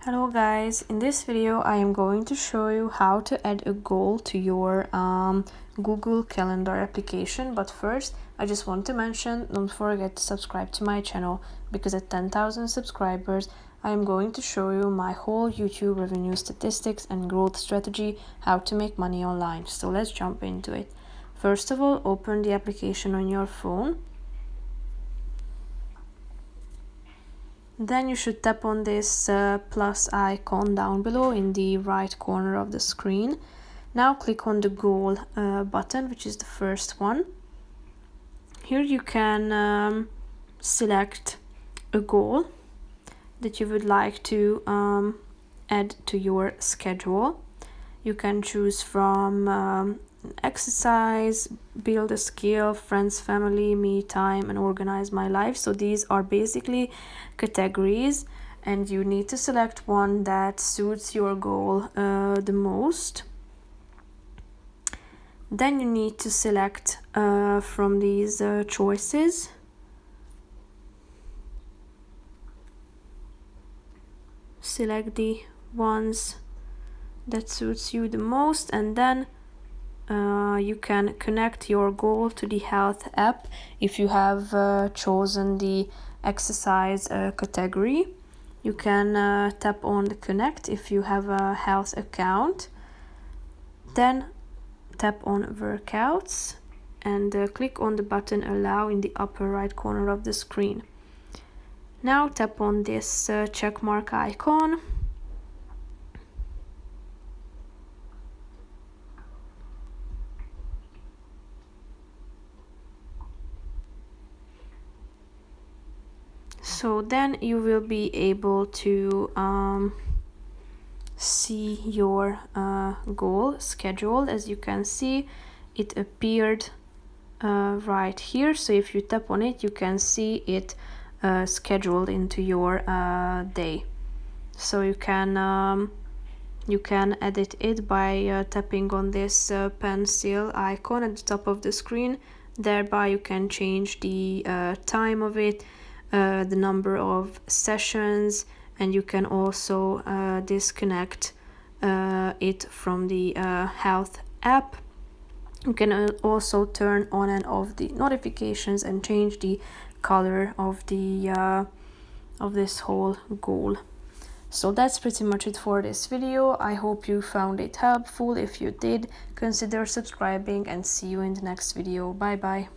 Hello guys, in this video I am going to show you how to add a goal to your Google Calendar application. But first I just want to mention, don't forget to subscribe to my channel, because at 10,000 subscribers I am going to show you my whole YouTube revenue statistics and growth strategy, how to make money online. So let's jump into it. First of all, open the application on your phone. Then you should tap on this plus icon down below in the right corner of the screen. Now click on the goal button, which is the first one. Here you can select a goal that you would like to add to your schedule. You can choose from exercise, build a skill, friends, family, me time, and organize my life. So these are basically categories, and you need to select one that suits your goal the most. Then you need to select from these choices. Select the ones that suits you the most, and then you can connect your goal to the health app if you have chosen the exercise category. You can tap on the connect if you have a health account. Then tap on workouts and click on the button allow in the upper right corner of the screen. Now tap on this check mark icon. So then you will be able to see your goal schedule. As you can see, it appeared right here. So if you tap on it, you can see it scheduled into your day. So you can edit it by tapping on this pencil icon at the top of the screen. Thereby you can change the time of it, the number of sessions, and you can also disconnect it from the health app. You can also turn on and off the notifications and change the color of the of this whole goal. So that's pretty much it for this video. I hope you found it helpful. If you did, consider subscribing, and see you in the next video. Bye bye.